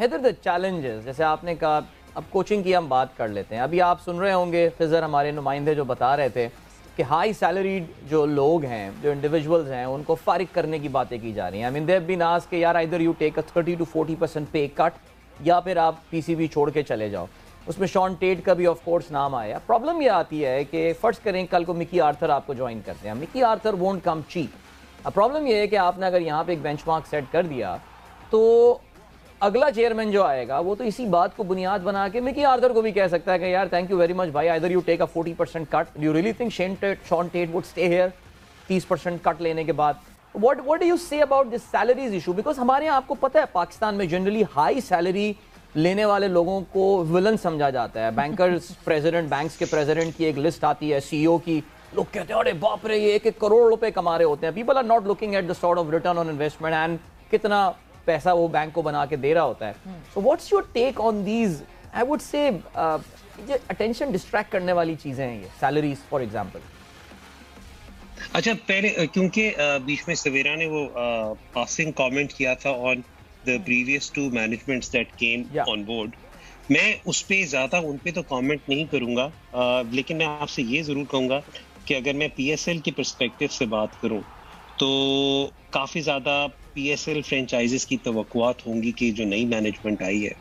Haider the challenges جیسے آپ نے کہا، اب کوچنگ کی ہم بات کر لیتے ہیں. ابھی آپ سن رہے ہوں گے خضر ہمارے نمائندے جو بتا رہے تھے کہ ہائی سیلریڈ جو لوگ ہیں، جو انڈیویجولز ہیں، ان کو فارغ کرنے کی باتیں کی جا رہی ہیں. I mean, they've been asked کہ یار either you take a 30 to 40% pay cut یا پھر آپ پی سی بی چھوڑ کے چلے جاؤ. اس میں شان ٹیٹ کا بھی آف کورس نام آیا. پرابلم یہ آتی ہے کہ فرض کریں کل کو مکی آرتھر آپ کو جوائن کرتے ہیں. مکی آرتھر وونٹ کم چیپ. اب پرابلم یہ ہے کہ آپ نے اگر یہاں پہ ایک بینچ مارک سیٹ کر دیا تو اگلا چیئرمین جو آئے گا وہ تو اسی بات کو بنیاد بنا کے مکی آرتھر کو بھی کہہ سکتا ہے کہ یار تھینک یو ویری مچ بھائی, either you take a 40% cut. Do you really think Sean Tate would stay here 30% کٹ لینے کے بعد؟ What do you say about this salaries issue? Because ہمارے یہاں آپ کو پتہ ہے پاکستان میں جنرلی ہائی سیلری لینے والے لوگوں کو ولن سمجھا جاتا ہے. بینکرز پریزیڈنٹ, بینکس کے پریزیڈنٹ کی ایک لسٹ آتی ہے, سی او کی, لوگ کہتے ہیں ارے باپ رے یہ 1 کروڑ روپے کما رہے ہوتے ہیں. People are not looking at the sort of return on investment and کتنا پیسہ وہ بینک کو بنا کے دے رہا ہوتا ہے. So what's your take on these? I would say attention distract کرنے والی چیزیں ہیں یہ سیلریز فار ایگزامپل. اچھا پہلے کیونکہ بیچ میں سویرا نے وہ پاسنگ کامنٹ کیا تھا آن the previous 2 managements that came on board. میں اس پہ زیادہ ان پہ تو کامنٹ نہیں کروں گا, لیکن میں آپ سے یہ ضرور کہوں گا کہ اگر میں پی ایس ایل کی پرسپیکٹیو سے بات کروں تو کافی زیادہ پی ایس ایل فرینچائزز کی توقعات ہوں گی کہ جو نئی مینجمنٹ آئی ہے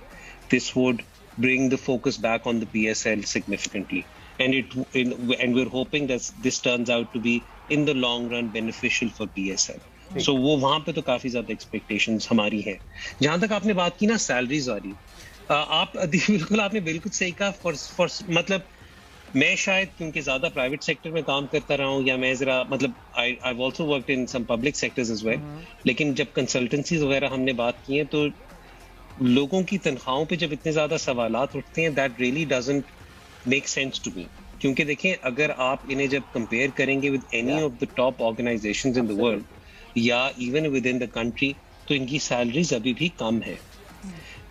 this would bring the focus back on the PSL significantly and we're hoping that this turns out to be in the long run beneficial for PSL. سو وہ وہاں پہ تو کافی زیادہ ایکسپیکٹیشنز ہماری ہیں. جہاں تک آپ نے بات کی نا سیلریز والی, آپ نے بالکل صحیح کہا. مطلب میں شاید کیونکہ زیادہ پرائیویٹ سیکٹر میں کام کرتا رہا ہوں, یا میں ذرا مطلب I've also worked in some public sectors as well, لیکن جب کنسلٹنسیز وغیرہ ہم نے بات کی ہیں تو لوگوں کی تنخواہوں پہ جب اتنے زیادہ سوالات اٹھتے ہیں that really doesn't make sense to me. کیونکہ دیکھیں اگر آپ انہیں جب کمپیئر کریں گے with any of the top organizations in the world یا even with in the country, تو ان کی سیلریز ابھی بھی کم ہے.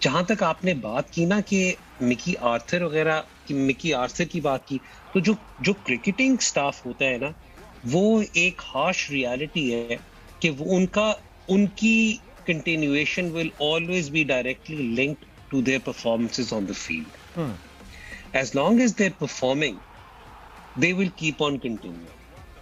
جہاں تک آپ نے بات کی نا کہ مکی آرتھر وغیرہ مکی آرتھر کی بات کی, تو جو کرکٹنگ سٹاف ہوتا ہے نا وہ ایک ہارش ریالٹی ہے کہ وہ ان کی continuation will always be directly linked to their performances on the field. As long as they are performing they will keep on continue.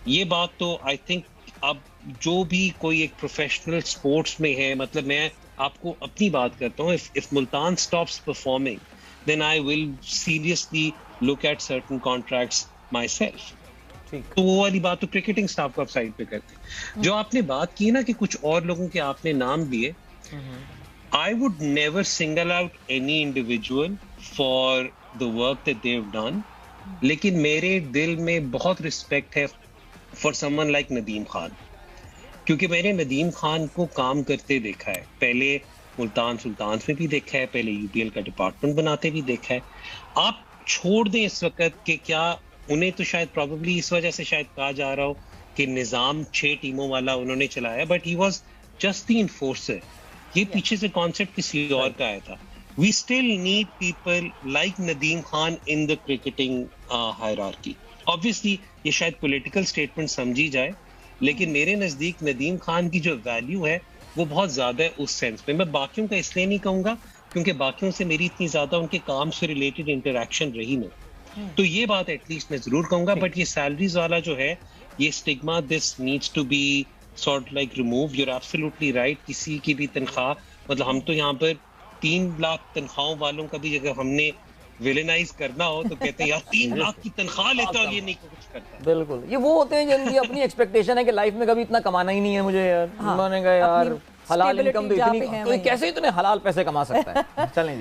یہ بات تو آئی تھنک اب جو بھی کوئی ایک پروفیشنل سپورٹس میں ہے, مطلب میں آپ کو اپنی بات کرتا ہوں, if Multan stops performing then I will seriously look at certain contracts myself. تو وہ والی بات تو کرکٹنگ سٹاف کو آپ سائڈ پہ کرتے ہیں. جو آپ نے بات کی نا کہ کچھ اور لوگوں کے آپ نے نام لیے, I would never single out any individual for the work that they have done, لیکن میرے دل میں بہت رسپیکٹ ہے for some one like Nadeem Khan, کیونکہ میں نے ندیم خان کو کام کرتے دیکھا ہے. پہلے ملتان سلطانز میں بھی دیکھا ہے, پہلے یو پی ایل کا ڈپارٹمنٹ بناتے بھی دیکھا ہے. آپ چھوڑ دیں اس وقت کہ کیا انہیں تو شاید پروبیبلی اس وجہ سے شاید کہا جا رہا ہو کہ نظام 6 ٹیموں والا انہوں نے چلایا, but he was just the enforcer. یہ پیچھے سے کانسیپٹ کسی اور کا آیا تھا. We still need people like Nadeem Khan in the cricketing hierarchy. Obviously یہ شاید پولیٹیکل اسٹیٹمنٹ سمجھی جائے, لیکن میرے نزدیک ندیم خان کی جو ویلیو ہے وہ بہت زیادہ ہے اس سینس میں. میں باقیوں کا اس لیے نہیں کہوں گا کیونکہ باقیوں سے میری اتنی زیادہ ان کے کام سے ریلیٹڈ انٹریکشن رہی نہیں, تو یہ بات ایٹ لیسٹ میں ضرور کہوں گا. بٹ یہ سیلریز والا جو ہے یہ stigma, this needs to be sort like remove. You are absolutely right. کسی کی بھی تنخواہ, مطلب ہم تو یہاں پر 3 لاکھ تنخواہوں والوں کا بھی اگر ہم نے ویلنائز کرنا ہو تو کہتے ہیں یار 3 لاکھ کی تنخواہ لیتا اور یہ نہیں کچھ کرتا. بالکل, یہ وہ ہوتے ہیں جن کی اپنی ایکسپیکٹیشن ہے کہ لائف میں کبھی اتنا کمانا ہی نہیں ہے مجھے یار. انہوں نے کہا یار حلال انکم تو اتنی, کیسے اتنے حلال پیسے کما سکتا ہے. چلیں